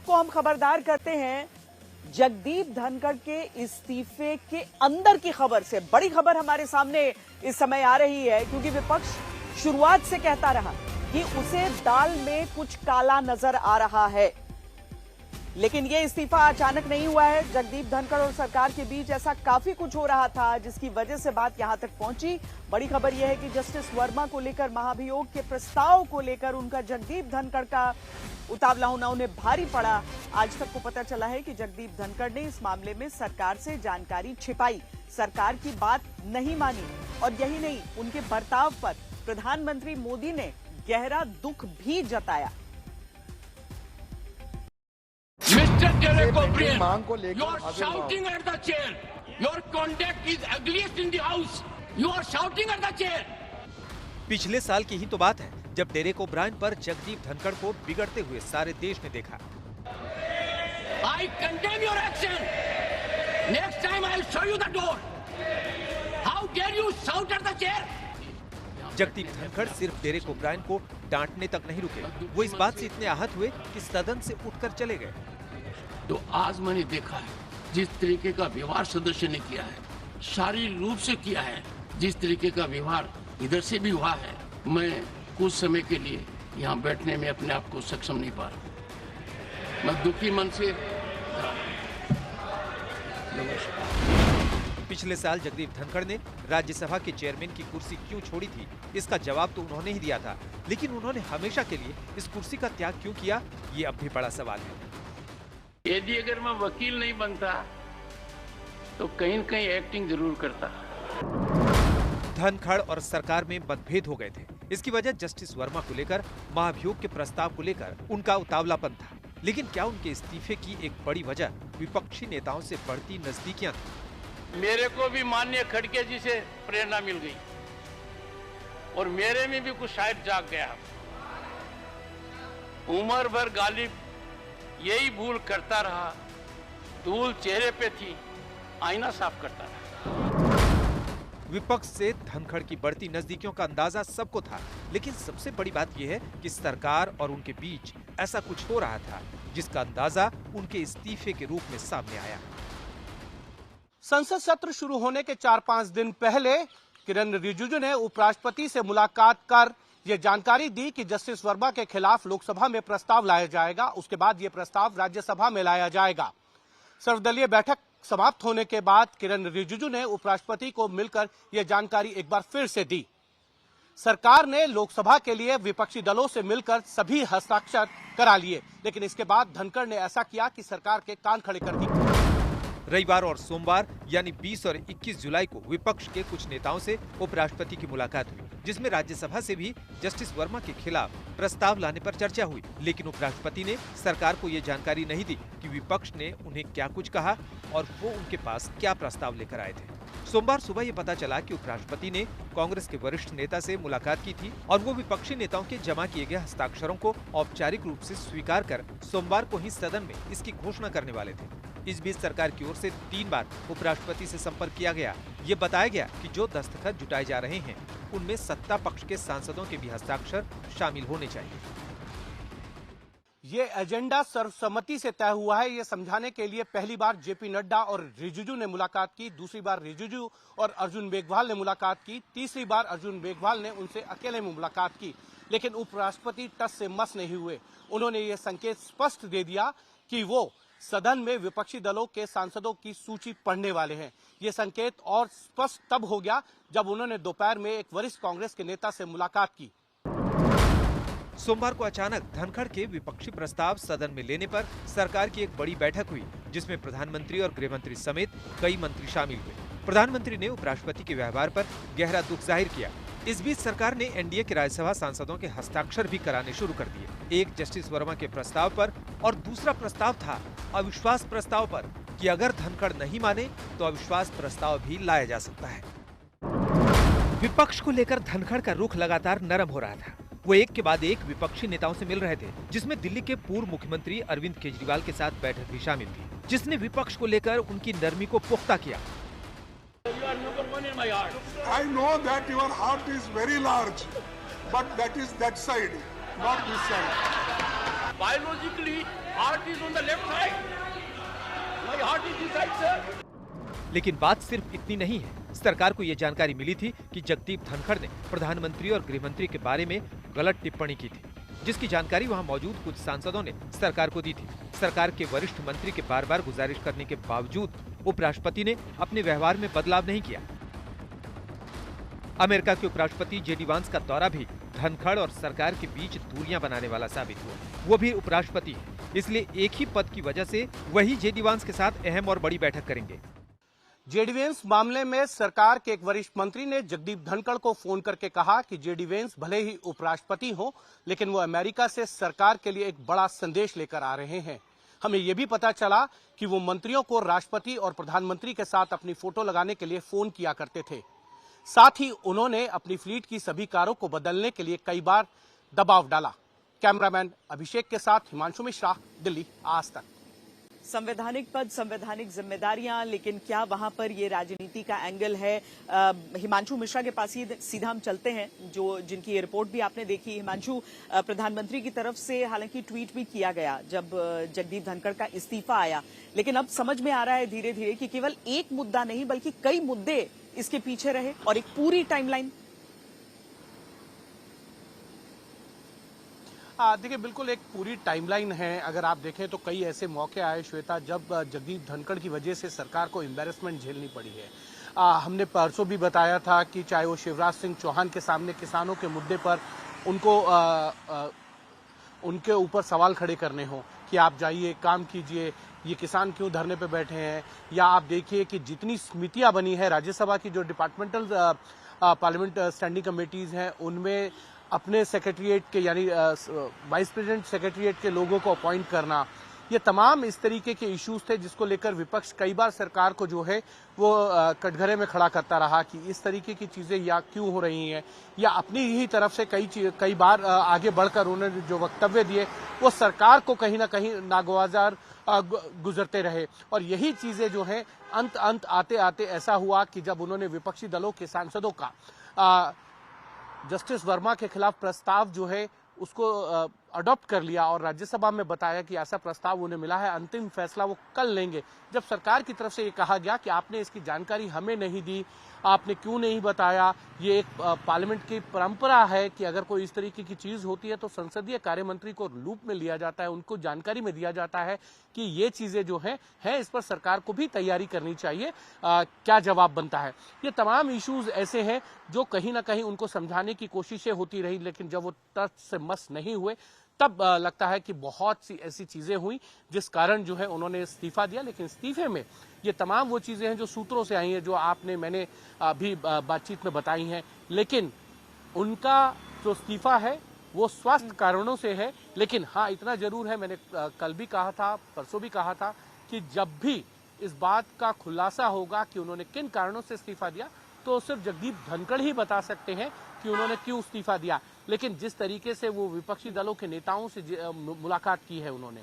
आपको हम खबरदार करते हैं जगदीप धनखड़ के इस्तीफे के अंदर की खबर से। बड़ी खबर हमारे सामने इस समय आ रही है, क्योंकि विपक्ष शुरुआत से कहता रहा कि उसे दाल में कुछ काला नजर आ रहा है, लेकिन यह इस्तीफा अचानक नहीं हुआ है। जगदीप धनखड़ और सरकार के बीच ऐसा काफी कुछ हो रहा था, जिसकी वजह से बात यहां तक पहुंची। बड़ी खबर यह है कि जस्टिस वर्मा को लेकर, महाभियोग के प्रस्ताव को लेकर उनका जगदीप धनखड़ का उतावला होना उन्हें भारी पड़ा। आज तक को पता चला है कि जगदीप धनखड़ ने इस मामले में सरकार से जानकारी छिपाई, सरकार की बात नहीं मानी, और यही नहीं, उनके बर्ताव पर प्रधानमंत्री मोदी ने गहरा दुख भी जताया। Mr. Derek O'Brien, you are shouting at the chair. Your conduct is ugliest in the house. You are shouting at the chair. पिछले साल की ही तो बात है जब डेरेक ओब्रायन पर जगदीप धनखड़ को बिगड़ते हुए सारे देश ने देखा। I condemn your action. Next time I will show you the door. How dare you shout at the chair? Jagdeep Dhankhar सिर्फ डेरेक ओब्रायन को डांटने तक नहीं रुके, वो इस बात से इतने आहत हुए कि सदन से उठकर चले गए। तो आज मैंने देखा है जिस तरीके का व्यवहार सदस्य ने किया है, शारीरिक रूप से किया है, जिस तरीके का व्यवहार इधर से भी हुआ है, मैं कुछ समय के लिए यहाँ बैठने में अपने आप को सक्षम नहीं पा रहा। मैं दुखी मन से पिछले साल जगदीप धनखड़ ने राज्यसभा के चेयरमैन की कुर्सी क्यों छोड़ी थी, इसका जवाब तो उन्होंने ही दिया था, लेकिन उन्होंने हमेशा के लिए इस कुर्सी का त्याग क्यों किया, ये अब भी बड़ा सवाल है। यदि अगर मैं वकील नहीं बनता तो कहीं न कहीं एक्टिंग जरूर करता। धनखड़ और सरकार में मतभेद हो गए थे। इसकी वजह जस्टिस वर्मा को लेकर, महाभियोग के प्रस्ताव को लेकर उनका उतावलापन था। लेकिन क्या उनके इस्तीफे की एक बड़ी वजह विपक्षी नेताओं से बढ़ती नजदीकियां थी? मेरे को भी माननीय खड़गे जी से प्रेरणा मिल गई और मेरे में भी कुछ शायद जाग गया। उम्र भर गालिब यही भूल करता रहा, धूल चेहरे पे थी, आईना साफ करता रहा। विपक्ष से धनखड़ की बढ़ती नजदीकियों का अंदाजा सबको था, लेकिन सबसे बड़ी बात यह है कि सरकार और उनके बीच ऐसा कुछ हो रहा था जिसका अंदाजा उनके इस्तीफे के रूप में सामने आया। संसद सत्र शुरू होने के 4-5 दिन पहले किरण रिजिजू ने उपराष्ट्रपति से मुलाकात कर ये जानकारी दी कि जस्टिस वर्मा के खिलाफ लोकसभा में प्रस्ताव लाया जाएगा। उसके बाद ये प्रस्ताव राज्यसभा में लाया जाएगा। सर्वदलीय बैठक समाप्त होने के बाद किरण रिजिजू ने उपराष्ट्रपति को मिलकर यह जानकारी एक बार फिर से दी। सरकार ने लोकसभा के लिए विपक्षी दलों से मिलकर सभी हस्ताक्षर करा लिए, लेकिन इसके बाद धनखड़ ने ऐसा किया कि सरकार के कान खड़े कर दिए। रविवार और सोमवार यानी 20 और 21 जुलाई को विपक्ष के कुछ नेताओं से उपराष्ट्रपति की मुलाकात हुई, जिसमें राज्यसभा से भी जस्टिस वर्मा के खिलाफ प्रस्ताव लाने पर चर्चा हुई। लेकिन उपराष्ट्रपति ने सरकार को ये जानकारी नहीं दी कि विपक्ष ने उन्हें क्या कुछ कहा और वो उनके पास क्या प्रस्ताव लेकर आए थे। सोमवार सुबह ये पता चला कि उपराष्ट्रपति ने कांग्रेस के वरिष्ठ नेता से मुलाकात की थी और वो विपक्षी नेताओं के जमा किए गए हस्ताक्षरों को औपचारिक रूप से स्वीकार कर सोमवार को ही सदन में इसकी घोषणा करने वाले थे। इस बीच सरकार की ओर से 3 बार उपराष्ट्रपति से संपर्क किया गया। ये बताया गया कि जो दस्तखत जुटाए जा रहे हैं उनमें सत्ता पक्ष के सांसदों के भी हस्ताक्षर शामिल होने चाहिए। ये एजेंडा सर्वसम्मति से तय हुआ है, ये समझाने के लिए पहली बार जेपी नड्डा और रिजिजू ने मुलाकात की, दूसरी बार रिजिजू और अर्जुन मेघवाल ने मुलाकात की, तीसरी बार अर्जुन मेघवाल ने उनसे अकेले में मुलाकात की। लेकिन उपराष्ट्रपति टस से मस नहीं हुए। उन्होंने ये संकेत स्पष्ट दे दिया कि वो सदन में विपक्षी दलों के सांसदों की सूची पढ़ने वाले हैं। ये संकेत और स्पष्ट तब हो गया जब उन्होंने दोपहर में एक वरिष्ठ कांग्रेस के नेता से मुलाकात की। सोमवार को अचानक धनखड़ के विपक्षी प्रस्ताव सदन में लेने पर सरकार की एक बड़ी बैठक हुई, जिसमें प्रधानमंत्री और गृह मंत्री समेत कई मंत्री शामिल हुए। प्रधानमंत्री ने उपराष्ट्रपति के व्यवहार पर गहरा दुख जाहिर किया। इस बीच सरकार ने एनडीए के राज्यसभा सांसदों के हस्ताक्षर भी कराने शुरू कर दिए। एक जस्टिस वर्मा के प्रस्ताव पर और दूसरा प्रस्ताव था अविश्वास प्रस्ताव पर कि अगर धनखड़ नहीं माने तो अविश्वास प्रस्ताव भी लाया जा सकता है। विपक्ष को लेकर धनखड़ का रुख लगातार नरम हो रहा था। वो एक के बाद एक विपक्षी नेताओं से मिल रहे थे, जिसमें दिल्ली के पूर्व मुख्यमंत्री अरविंद केजरीवाल के साथ बैठक भी शामिल थी, जिसने विपक्ष को लेकर उनकी नरमी को पुख्ता किया। I know that your heart is very large, but that is that side, not this side. Biologically, heart is on the left side. My heart is this side, sir. लेकिन बात सिर्फ इतनी नहीं है। सरकार को ये जानकारी मिली थी कि जगदीप धनखड़ ने प्रधानमंत्री और गृह मंत्री के बारे में गलत टिप्पणी की थी, जिसकी जानकारी वहां मौजूद कुछ सांसदों ने सरकार को दी थी। सरकार के वरिष्ठ मंत्री के बार बार गुजारिश करने के बावजूद उपराष्ट्रपति ने अपने व्यवहार में बदलाव नहीं किया। अमेरिका के उपराष्ट्रपति जेडी वांस का दौरा भी धनखड़ और सरकार के बीच दूरियां बनाने वाला साबित हुआ। वो भी उपराष्ट्रपति है, इसलिए एक ही पद की वजह से वही जेडी वांस के साथ अहम और बड़ी बैठक करेंगे। जेडी वेंस मामले में सरकार के एक वरिष्ठ मंत्री ने जगदीप धनखड़ को फोन करके कहा कि जेडी वेंस भले ही उपराष्ट्रपति हो, लेकिन वो अमेरिका से सरकार के लिए एक बड़ा संदेश लेकर आ रहे हैं। हमें यह भी पता चला कि वो मंत्रियों को राष्ट्रपति और प्रधानमंत्री के साथ अपनी फोटो लगाने के लिए फोन किया करते थे। साथ ही उन्होंने अपनी फ्लीट की सभी कारों को बदलने के लिए कई बार दबाव डाला। कैमरामैन अभिषेक के साथ हिमांशु मिश्रा, दिल्ली, आज तक। संवैधानिक पद, संवैधानिक जिम्मेदारियां, लेकिन क्या वहां पर ये राजनीति का एंगल है? हिमांशु मिश्रा के पास ही सीधा हम चलते हैं, जिनकी ये रिपोर्ट भी आपने देखी। हिमांशु, प्रधानमंत्री की तरफ से हालांकि ट्वीट भी किया गया जब जगदीप धनखड़ का इस्तीफा आया, लेकिन अब समझ में आ रहा है धीरे धीरे कि केवल एक मुद्दा नहीं बल्कि कई मुद्दे इसके पीछे रहे और एक पूरी टाइमलाइन। देखिए, बिल्कुल एक पूरी टाइमलाइन है। अगर आप देखें तो कई ऐसे मौके आए श्वेता, जब जगदीप धनखड़ की वजह से सरकार को एम्बैरेसमेंट झेलनी पड़ी है। हमने परसों भी बताया था कि चाहे वो शिवराज सिंह चौहान के सामने किसानों के मुद्दे पर उनके ऊपर सवाल खड़े करने हो कि आप जाइए, काम कीजिए, ये किसान क्यों धरने पे बैठे हैं, या आप देखिए कि जितनी समितियां बनी है राज्यसभा की, जो डिपार्टमेंटल पार्लियामेंट स्टैंडिंग कमेटीज हैं, उनमें अपने सेक्रेटरीट के यानी वाइस प्रेसिडेंट सेक्रेटरीट के लोगों को अपॉइंट करना, ये तमाम इस तरीके के इश्यूज थे जिसको लेकर विपक्ष कई बार सरकार को जो है वो कटघरे में खड़ा करता रहा कि इस तरीके की चीजें या क्यों हो रही हैं, या अपनी ही तरफ से कई बार आगे बढ़कर उन्होंने जो वक्तव्य दिए वो सरकार को कहीं ना कहीं नागवार गुजरते रहे। और यही चीजें जो है अंत आते आते ऐसा हुआ कि जब उन्होंने विपक्षी दलों के सांसदों का जस्टिस वर्मा के खिलाफ प्रस्ताव जो है उसको अडॉप्ट कर लिया और राज्यसभा में बताया कि ऐसा प्रस्ताव उन्हें मिला है, अंतिम फैसला वो कल लेंगे। जब सरकार की तरफ से ये कहा गया कि आपने इसकी जानकारी हमें नहीं दी, आपने क्यों नहीं बताया, ये एक पार्लियामेंट की परंपरा है कि अगर कोई इस तरीके की चीज होती है तो संसदीय कार्य मंत्री को लूप में लिया जाता है, उनको जानकारी में दिया जाता है कि ये चीजें जो हैं इस पर सरकार को भी तैयारी करनी चाहिए, क्या जवाब बनता है। ये तमाम इश्यूज ऐसे हैं जो कहीं ना कहीं उनको समझाने की कोशिशें होती रही, लेकिन जब वो तर्क से मस नहीं हुए तब लगता है कि बहुत सी ऐसी चीजें हुई जिस कारण जो है उन्होंने इस्तीफा दिया। लेकिन इस्तीफे में ये तमाम वो चीजें हैं जो सूत्रों से आई हैं, जो मैंने अभी बातचीत में बताई हैं, लेकिन उनका जो इस्तीफा है वो स्वास्थ्य कारणों से है। लेकिन हाँ, इतना जरूर है, मैंने कल भी कहा था, परसों भी कहा था कि जब भी इस बात का खुलासा होगा कि उन्होंने किन कारणों से इस्तीफा दिया तो सिर्फ जगदीप धनखड़ ही बता सकते हैं कि उन्होंने क्यों इस्तीफा दिया। लेकिन जिस तरीके से वो विपक्षी दलों के नेताओं से मुलाकात की है उन्होंने,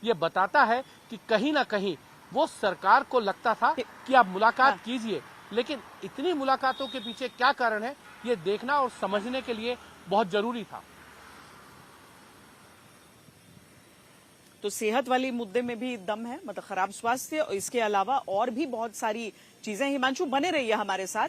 ये बताता है कि कहीं ना कहीं वो सरकार को लगता था कि आप मुलाकात कीजिए, लेकिन इतनी मुलाकातों के पीछे क्या कारण है ये देखना और समझने के लिए बहुत जरूरी था। तो सेहत वाली मुद्दे में भी दम है, मतलब खराब स्वास्थ्य, और इसके अलावा और भी बहुत सारी चीजें। हिमांशु, बने रहिए हमारे साथ।